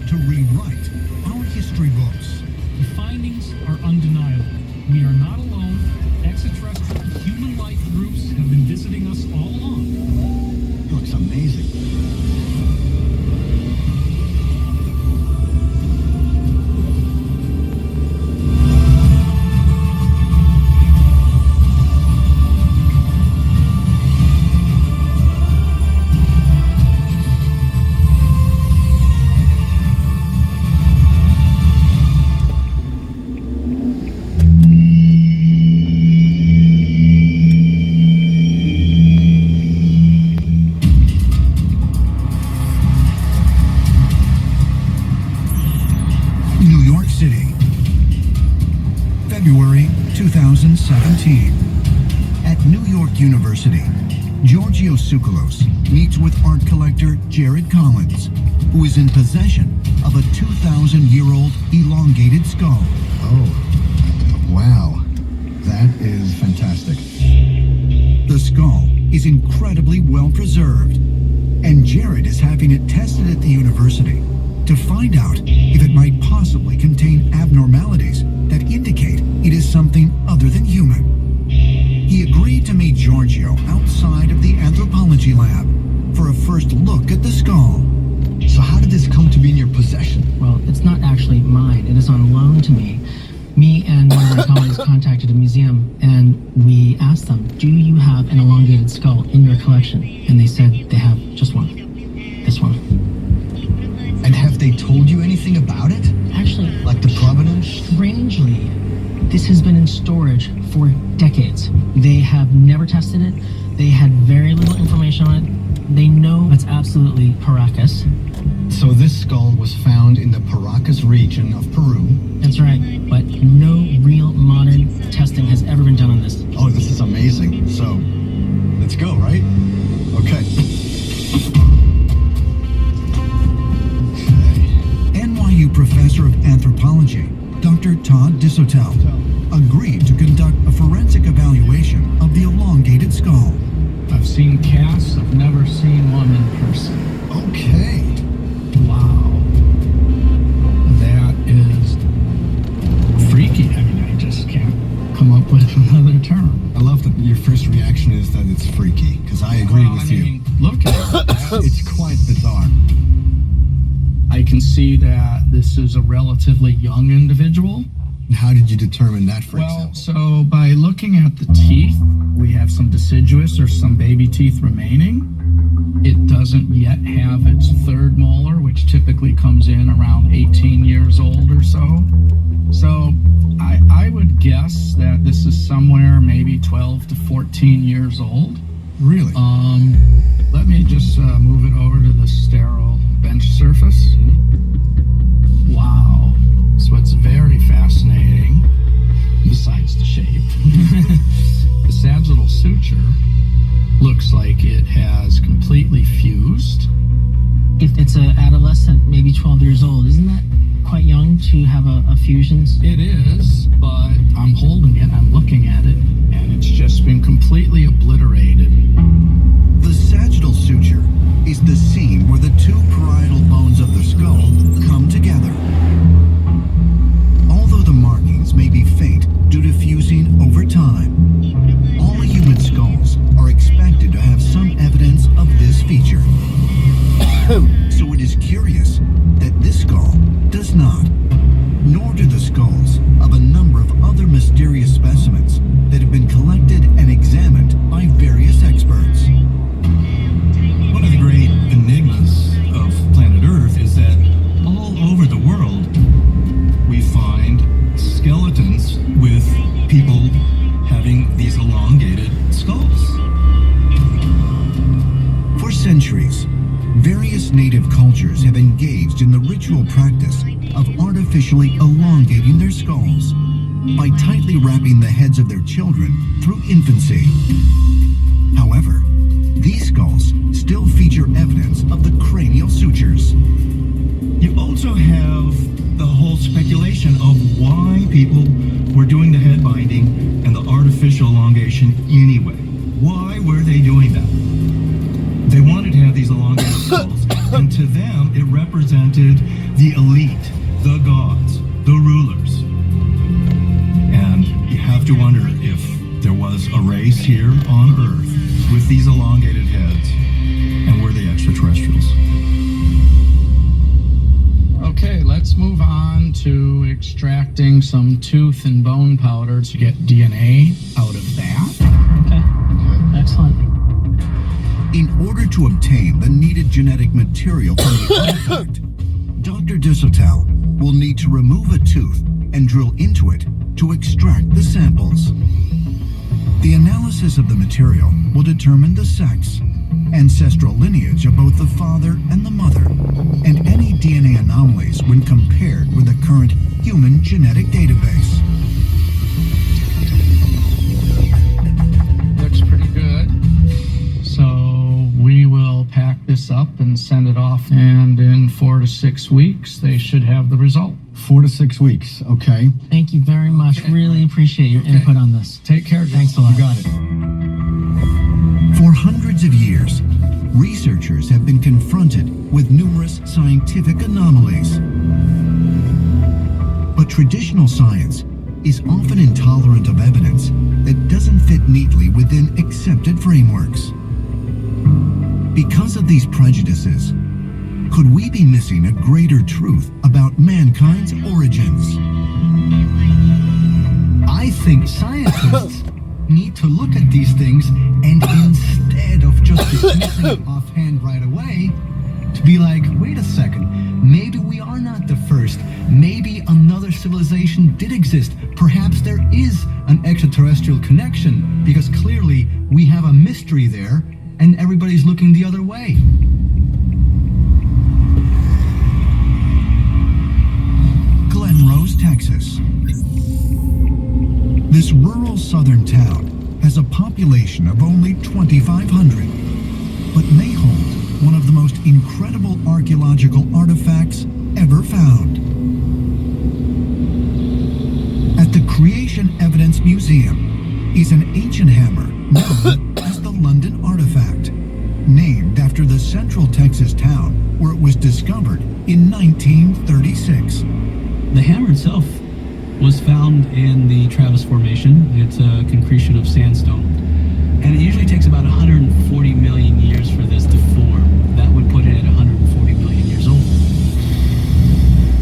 to rewrite our history books. The findings are undeniable. We are not alone. Extraterrestrial human life groups have been visiting us all along. It looks amazing. New York City, February 2017. At New York University, Giorgio Tsoukalos meets with art collector Jared Collins, who is in possession of a 2,000-year-old elongated skull. Oh, wow. That is fantastic. The skull is incredibly well preserved, and Jared is having it tested at the university to find out if it might possibly contain abnormalities that indicate it is something other than human. He agreed to meet Giorgio outside of the anthropology lab for a first look at the skull. So how did this come to be in your possession? Well, it's not actually mine. It is on loan to me. Me and one of my colleagues contacted a museum, and we asked them, do you have an elongated skull in your collection? And they said they have just one. This one. And have they told you anything about it? Actually, Like the provenance? strangely, this has been in storage for decades. They have never tested it. They had very little information on it. They know it's absolutely Paracas. So this skull was found in the Paracas region of Peru. That's right, but no real modern testing has ever been done on this. Oh, this is amazing. So, let's go, right? Okay. NYU professor of anthropology, Dr. Todd Disotell, agreed to conduct a forensic evaluation of the elongated skull. I've seen casts. I've never seen one in person. Okay. Wow. That is freaky. I mean, I just can't come up with another term. I love that your first reaction is that it's freaky, because I agree Well, with I you. mean, look at it. It's quite bizarre. I can see that this is a relatively young individual. How did you determine that, for Well, example? so by looking at the teeth, we have some deciduous or some baby teeth remaining. It doesn't yet have its third molar, which typically comes in around 18 years old or so. So I would guess that this is somewhere maybe 12 to 14 years old. Really? Let me just move it over to the sterile bench surface. Wow. So it's very fascinating, besides the shape. The sagittal suture looks like it has completely fused. If it's an adolescent, maybe 12 years old, isn't that quite young to have a fusion? It is, but I'm holding it, I'm looking at it, and it's just been completely obliterated. The sagittal suture is the seam where the two parietal bones of the skull come together. Although the markings may be faint due to fusing over time, all human skulls are expected to have some evidence of this feature. So it is curious that this skull does not, nor do the skulls of a number of other mysterious specimens that have been collected and examined by various experts. One of the great enigmas of planet Earth is that all over the world we find skeletons with people having these elongated skulls. For centuries, various native cultures have engaged in the ritual practice of artificially elongating their skulls by tightly wrapping the heads of their children through infancy. However, these skulls still feature evidence of the cranial sutures. You also have the whole speculation of why people were doing the head binding and the artificial elongation anyway. Why were they doing that? They wanted to have these elongated skulls. And to them, it represented the elite, the gods, the rulers. And you have to wonder if there was a race here on Earth with these elongated heads, and were they extraterrestrials? Okay, let's move on to extracting some tooth and bone powder to get DNA out of that. Okay. Excellent. In order to obtain the needed genetic material from the artifact, Dr. Dissotel will need to remove a tooth and drill into it to extract the samples. The analysis of the material will determine the sex, ancestral lineage of both the father and the mother, and any DNA anomalies when compared with the current human genetic database. Looks pretty good. So we will pack this up and send it off, and in 4 to 6 weeks, they should have the result. 4 to 6 weeks. Okay. Thank you very much. Really appreciate your input on this. Take care. Thanks a lot. You got it. For hundreds of years, researchers have been confronted with numerous scientific anomalies. But traditional science is often intolerant of evidence that doesn't fit neatly within accepted frameworks. Because of these prejudices, could we be missing a greater truth about mankind's origins? I think scientists need to look at these things and instead of just dismissing it offhand right away, to be like, wait a second, maybe we are not the first. Maybe another civilization did exist. Perhaps there is an extraterrestrial connection, because clearly we have a mystery there and everybody's looking the other way. Glen Rose, Texas. This rural southern town has a population of only 2,500, but may hold one of the most incredible archaeological artifacts ever found. At the Creation Evidence Museum is an ancient hammer known as the London Artifact, named after the central Texas town where it was discovered in 1936. The hammer itself was found in the Travis Formation. It's a concretion of sandstone. And it usually takes about 140 million years for this to form. That would put it at 140 million years old.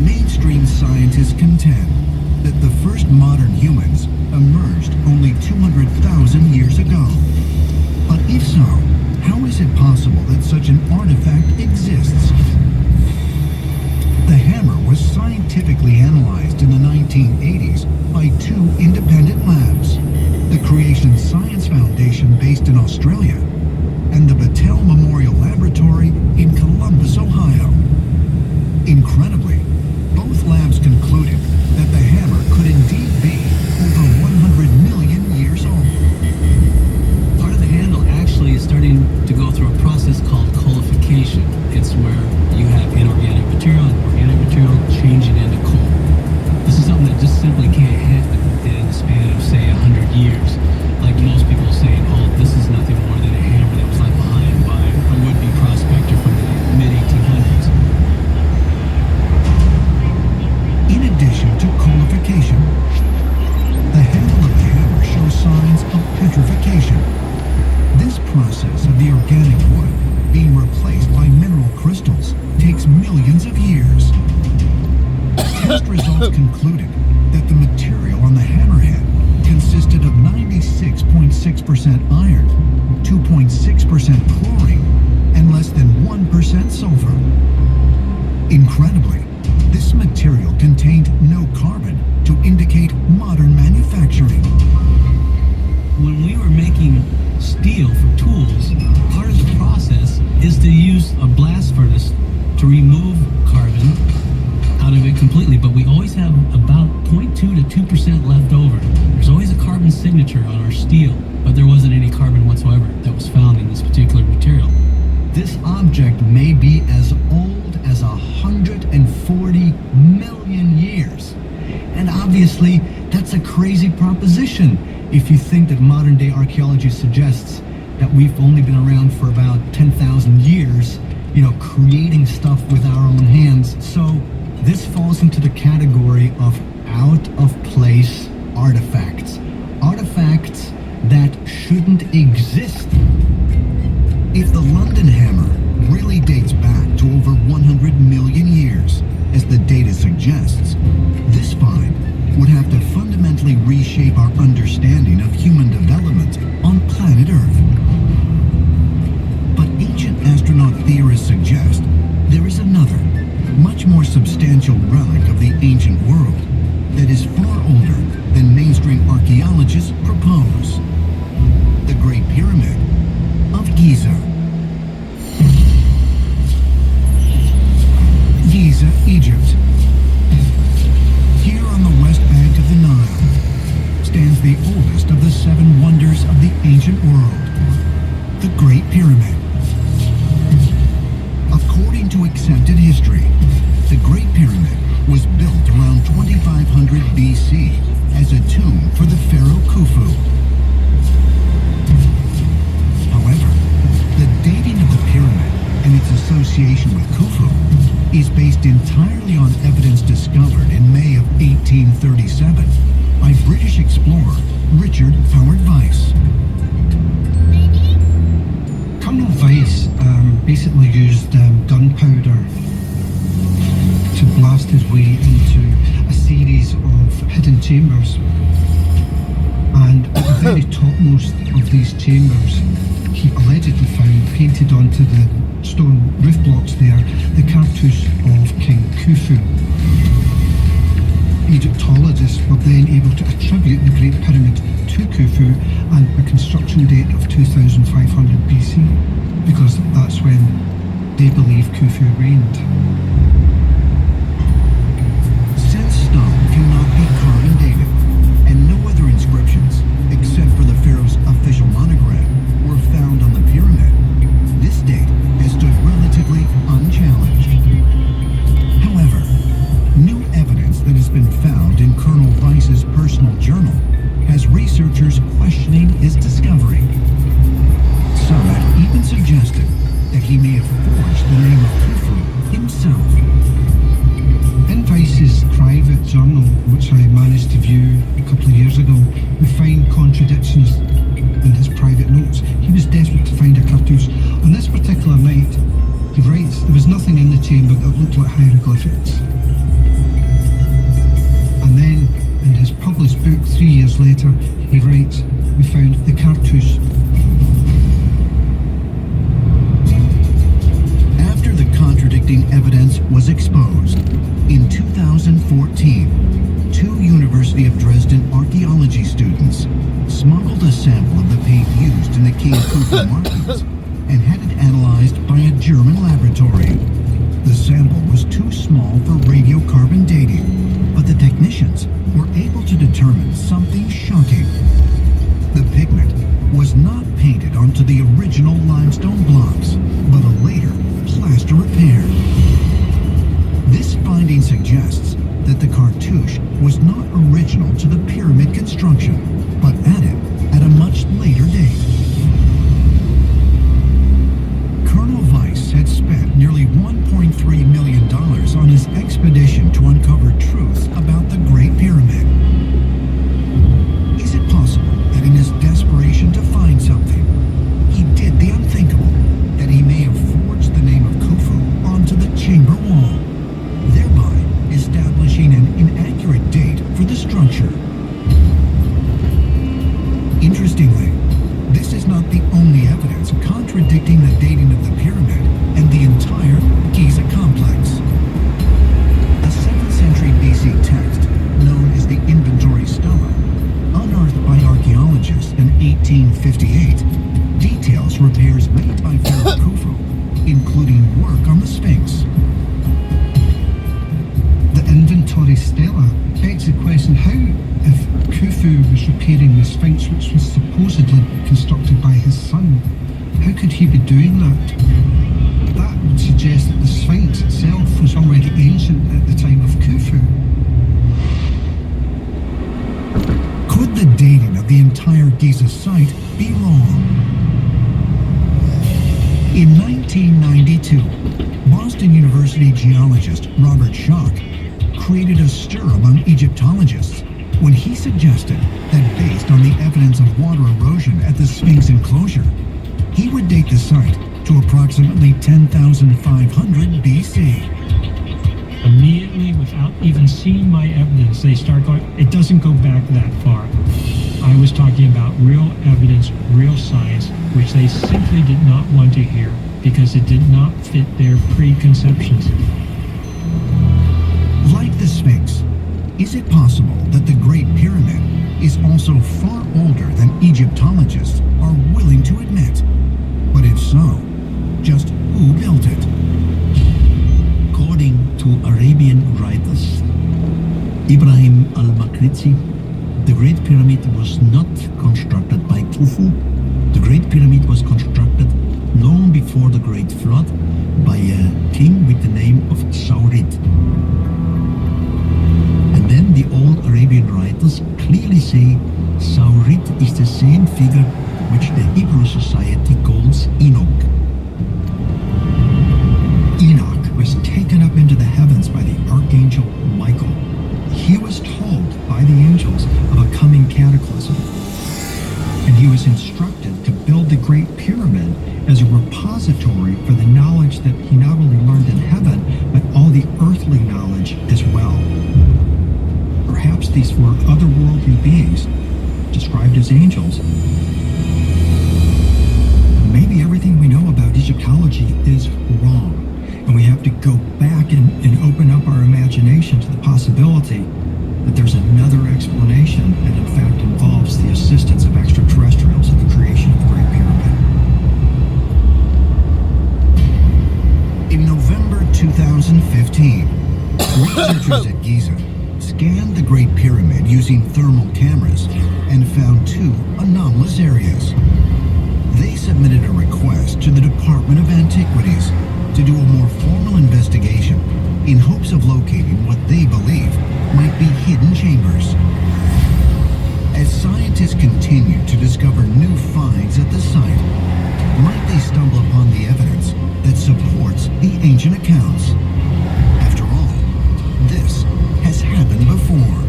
Mainstream scientists contend that the first modern humans emerged only 200,000 years ago. But if so, how is it possible that such an artifact exists? The hammer was scientifically analyzed in the 1980s by 2 independent labs, the Creation Science Foundation based in Australia and the Battelle Memorial Laboratory in Columbus, Ohio. Incredibly, both labs concluded that the hammer could indeed be over 100 million years old. Part of the handle actually is starting to go through a process called coalification. It's where you have inorganic material and organic material changing into coal. This is something that just simply can't happen in the span of, say, 100 years. Like most people saying, oh, this is nothing more than a hammer that was left behind by a would-be prospector from the mid-1800s. In addition to coalification, the handle of the hammer shows signs of petrification. This process of the organic wood being replaced by mineral crystals takes millions of years. Test results concluded that the material on the hammerhead consisted of 96.6% iron, 2.6% chlorine, and less than 1% sulfur. Incredibly, this material contained no carbon to indicate modern manufacturing. When we were making steel for tools, part of the process is to use a blast furnace to remove carbon out of it completely, but we always have about 0.2 to 2% left over. There's always a carbon signature on our steel, but there wasn't any carbon whatsoever that was found in this particular material. This object may be as old as 140 million years. And obviously, that's a crazy proposition if you think that modern-day archaeology suggests that we've only been around for about 10,000 years creating stuff with our own hands. So this falls into the category of out-of-place artifacts. Artifacts that shouldn't exist. If the London Hammer really dates back to over 100 million years, as the data suggests, this find would have to fundamentally reshape our understanding of human development on planet Earth. But ancient astronaut theorists suggest there is another, much more substantial relic of the ancient world that is far older than mainstream archaeologists propose. The Great Pyramid of Giza. Giza, Egypt. Here on the west bank of the Nile stands the oldest of the 7 wonders of the ancient world, the Great Pyramid. According to accepted history, the Great Pyramid was built around 2500 BC as a tomb for the pharaoh Khufu. However, the dating of the pyramid and its association with Khufu is based entirely on evidence discovered in May of 1837 by British explorer Richard Howard Weiss. Colonel Weiss basically used gunpowder to blast his way into a series of hidden chambers. And at the very topmost of these chambers, he allegedly found painted onto the stone roof blocks there the cartouche of King Khufu. Egyptologists were then able to attribute the Great Pyramid to Khufu and a construction date of 2500 BC, because that's when they believe Khufu reigned. Since stone cannot be carved and dated, and no other inscriptions, except for the pharaoh's official monogram, were found on the pyramid, this date has stood relatively unchallenged. However, new evidence that has been found in Colonel Weiss's personal journal has researchers questioning his discovery. Some have even suggested that he may have forged the name of Khufu himself. In Weiss's private journal, which I managed to view a couple of years ago, we find contradictions in his private notes. He was desperate to find a cartouche. On this particular night, he writes, there was nothing in the chamber that looked like hieroglyphics. And then, in his published book 3 years later, he writes, we found the cartouche. After the contradicting evidence was exposed, in 2014, 2 University of Dresden archaeology students smuggled a sample of the paint used in the King Khufu markings and had it analyzed by a German laboratory. The sample was too small for radiocarbon dating, but the technicians were able to determine something shocking. The pigment was not painted onto the original limestone blocks, but a later plaster repair. This finding suggests that the cartouche was not original to the pyramid construction, but added at a much later date. Colonel Weiss had spent nearly $1.3 million on his expedition to uncover truth about the Great Pyramid. Is it possible that in his desperation to find something, he did the unthinkable, that he may have forged the name of Khufu onto the chamber wall, thereby establishing an inaccurate date for the structure? Interestingly, this is not the only evidence contradicting the dating of the pyramid and the entire Giza complex. A 7th century BC text, known as the Inventory Stela, unearthed by archaeologists in 1858, details repairs made by Pharaoh Khufu, including work on the Sphinx. The Inventory Stela begs the question, how, if Khufu was repairing the Sphinx, which was supposedly constructed by his son, how could he be doing that? That would suggest that the Sphinx itself was already ancient at the time of Khufu. Could the dating of the entire Giza site be wrong? In 1892, Boston University geologist Robert Schoch created a stir among Egyptologists when he suggested that based on the evidence of water erosion at the Sphinx enclosure, he would date the site to approximately 10,500 BC. Immediately, without even seeing my evidence, they start going, it doesn't go back that far. I was talking about real evidence, real science, which they simply did not want to hear because it did not fit their preconceptions. Like the Sphinx, is it possible that the Great Pyramid is also far older than Egyptologists are willing to admit? But if so, just who built it? According to Arabian writers, Ibrahim al-Makrizi, the Great Pyramid was not constructed by Khufu. The Great Pyramid was constructed long before the Great Flood by a king with the name of Saurid. And then the old Arabian writers clearly say Saurid is the same figure which the Hebrew society calls Enoch. Enoch was taken up into the heavens by the archangel Michael. He was told by the angels of a coming cataclysm, and he was instructed to build the Great Pyramid as a repository for the knowledge that he not only learned in heaven, but all the earthly knowledge as well. Perhaps these were otherworldly beings, described as angels. Maybe everything we know about Egyptology is wrong, and we have to go back and open up our imagination to the possibility that there's another explanation that in fact involves the assistance of extraterrestrials in the creation of the Great Pyramid. In November 2015, researchers at Giza scanned the Great Pyramid using thermal cameras and found two anomalous areas. They submitted a request to the Department of Antiquities to do a more formal investigation in hopes of locating what they believe might be hidden chambers. As scientists continue to discover new finds at the site, might they stumble upon the evidence that supports the ancient accounts? After all, this has happened before,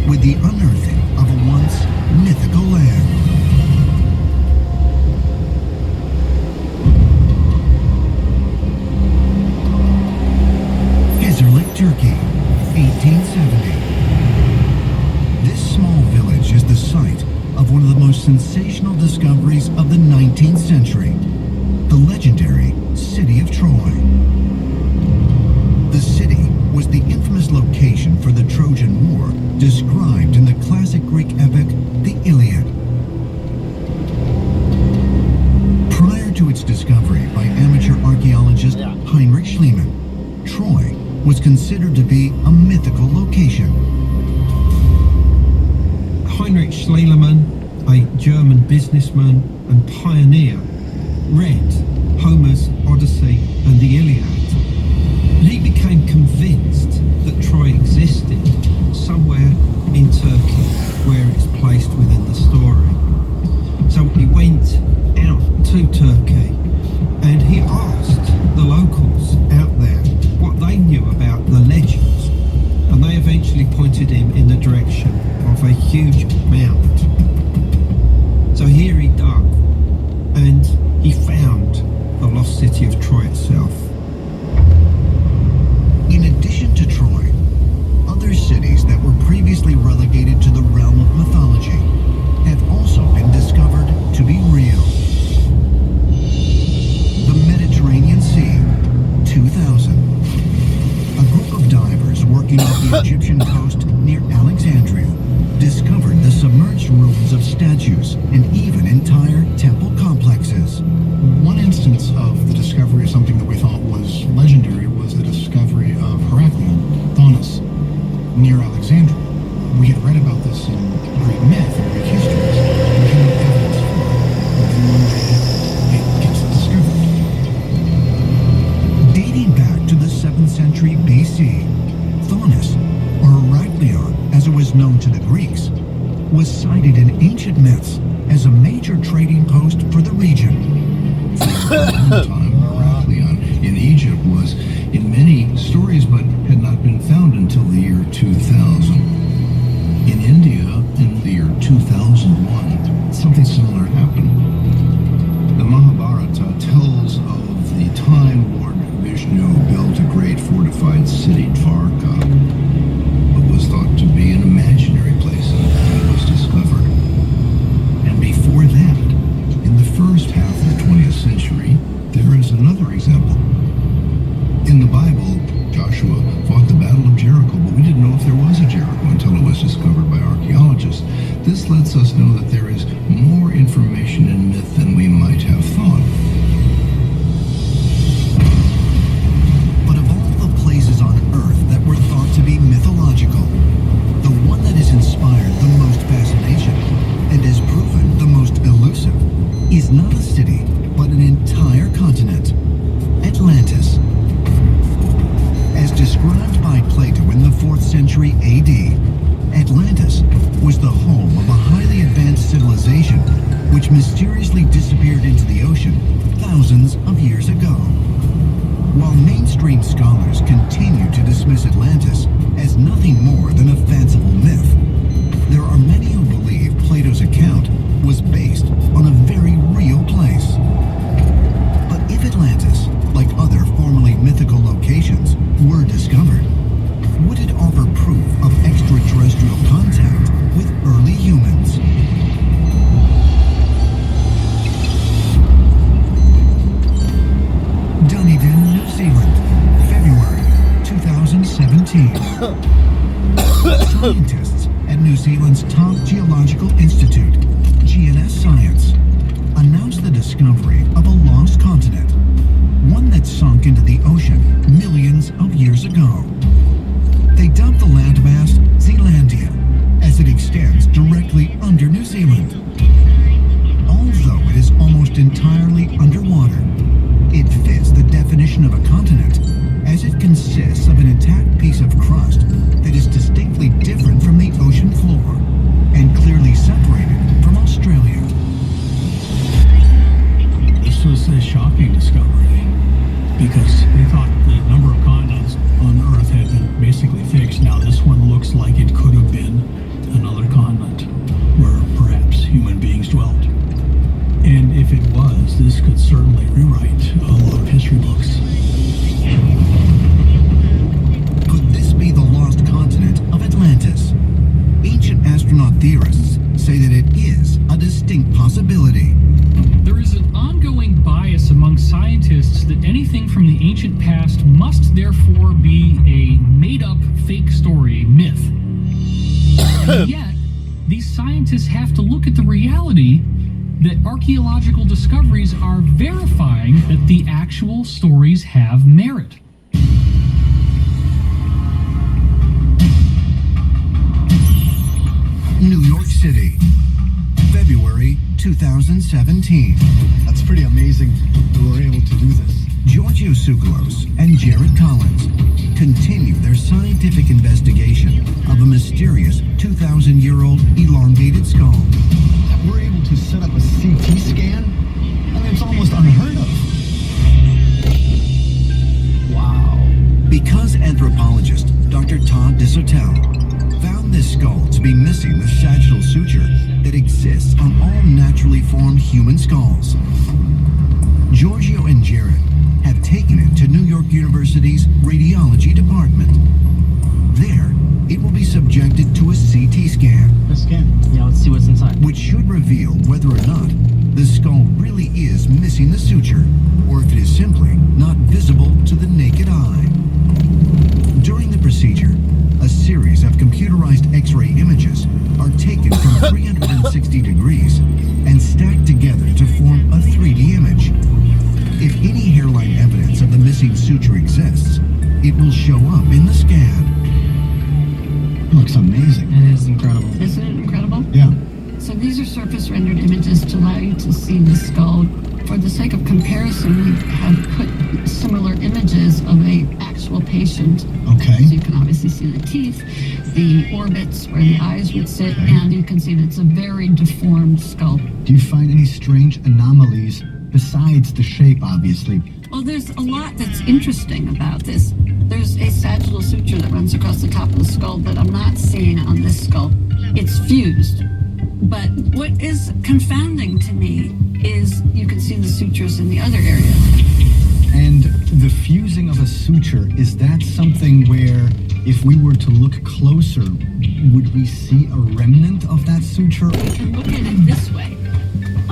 with the unearthing of a once mythical land. Turkey, 1870. This small village is the site of one of the most sensational discoveries of the 19th century, the legendary city of Troy. The city was the infamous location for the Trojan War described in the classic Greek epic, the Iliad. Prior to its discovery by amateur archaeologist Heinrich Schliemann, Troy was considered to be a mythical location. Heinrich Schliemann, a German businessman and pioneer, read Homer's Odyssey and the Iliad. And he became convinced that Troy existed somewhere in Turkey, where it's placed within the story. So he went out to Turkey and he asked the locals out there what they knew about the legends, and they eventually pointed him in the direction of a huge mound. So here he dug, and he found the lost city of Troy itself. In addition to Troy, other cities that were previously relegated to the realm of mythology have also been discovered to be real. The Mediterranean Sea, 2000. A group of divers working off the Egyptian coast near Alexandria discovered the submerged ruins of statues and even entire temple complexes. One instance of the discovery of something that we thought was legendary was the discovery of Heraklion, Thonis, near Alexandria. We had read about this in Greek myth and Greek histories, and we had no evidence for it. And then one day it gets discovered. Dating back to the 7th century BC, Thonis, or Heraklion as it was known to the Greeks, was cited in ancient myths as a major trading post for the region. For a long time, another example. In the Bible, Joshua fought the Battle of Jericho, but we didn't know if there was a Jericho until it was discovered by archaeologists. This lets us know that there is more information in myth than we might have thought. But of all the places on Earth that were thought to be mythological, the one that has inspired the most fascination and has proven the most elusive is not a city, but an entire continent, Atlantis. As described by Plato in the 4th century AD, Atlantis was the home of a highly advanced civilization which mysteriously disappeared into the ocean thousands of years ago. While mainstream scholars continue to dismiss Atlantis as nothing more than a fanciful myth, there are many who believe Plato's account was based on a very real place. But if Atlantis, like other formerly mythical locations, were discovered, would it offer proof of extraterrestrial contact with early humans? Dunedin, New Zealand, February 2017. Scientists at New Zealand's top geological institute, GNS Science, announced the discovery of a lost continent, one that sunk into the ocean millions of years ago. They dubbed the landmass Zealandia, as it extends directly under New Zealand. Although it is almost entirely underwater, it fits the definition of a continent, as it consists of an intact piece of crust that is distinctly different from the ocean floor and clearly separated from Australia. This was a shocking discovery because they thought the number of continents on Earth had been basically fixed. Now this one looks like it could have been another continent where perhaps human beings dwelt. And if it was, this could certainly rewrite a lot of history books. Could this be the lost continent of Atlantis? Ancient astronaut theorists say that it is a distinct possibility. There is an ongoing bias among scientists that anything from the ancient past must therefore be a made-up fake story, myth. And yet, these scientists have to look at the reality that archaeological discoveries are verifying that the actual stories have merit. New York City, February 2017. That's pretty amazing that we're able to do this. Giorgio Tsoukalos and Jared Collins continue their scientific investigation of a mysterious 2,000-year-old elongated skull. We're able to set up a CT scan. I mean, it's almost unheard of. Wow. Because anthropologist Dr. Todd Disotell found this skull to be missing the sagittal suture that exists on all naturally formed human skulls. Giorgio and Jared have taken it to New York University's radiology department. There, it will be subjected to a CT scan, A scan. Yeah, let's see what's inside. which should reveal whether or not the skull really is missing the suture, or if it is simply not visible to the naked eye. During the procedure, a series of computerized X-ray images are taken from 360 degrees and stacked together to form a 3D image. If any hairline evidence of the missing suture exists, it will show up in the scan. Looks amazing. It is incredible. Isn't it incredible? Yeah. So these are surface rendered images to allow you to see the skull. For the sake of comparison, we have put similar images of an actual patient. Okay. So you can obviously see the teeth, the orbits where the eyes would sit, and you can see that it's a very deformed skull. Do you find any strange anomalies besides the shape, obviously? Well, there's a lot that's interesting about this. There's a sagittal suture that runs across the top of the skull that I'm not seeing on this skull. It's fused. But what is confounding to me is you can see the sutures in the other areas. And the fusing of a suture, is that something where if we were to look closer, would we see a remnant of that suture? You can look at it this way.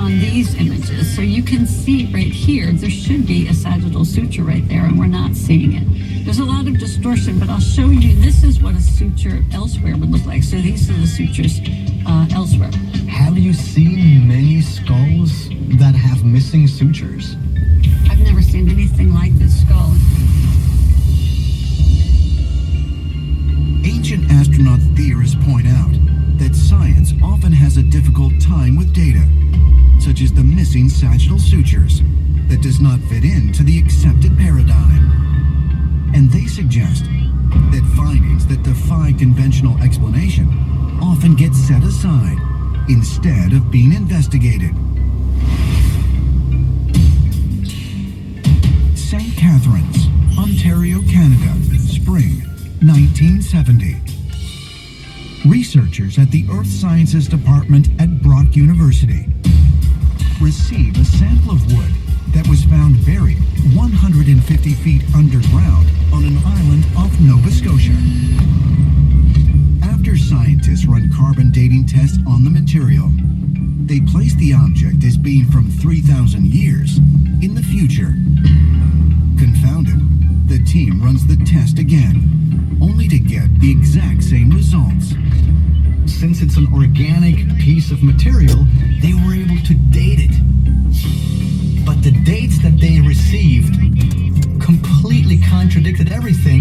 on these images. So you can see right here, there should be a sagittal suture right there, and we're not seeing it. There's a lot of distortion, but I'll show you, this is what a suture elsewhere would look like. So these are the sutures elsewhere. Have you seen many skulls that have missing sutures? I've never seen anything like this skull. Ancient astronaut theorists point out that science often has a difficult time with data, such as the missing sagittal sutures, that does not fit into the accepted paradigm. And they suggest that findings that defy conventional explanation often get set aside instead of being investigated. St. Catharines, Ontario, Canada, spring 1970. Researchers at the Earth Sciences Department at Brock University received a sample of wood that was found buried 150 feet underground on an island off Nova Scotia. After scientists run carbon dating tests on the material, they placed the object as being from 3,000 years in the future. Confounded, the team runs the test again, only to get the exact same results. Since it's an organic piece of material, they were able to date it. But the dates that they received completely contradicted everything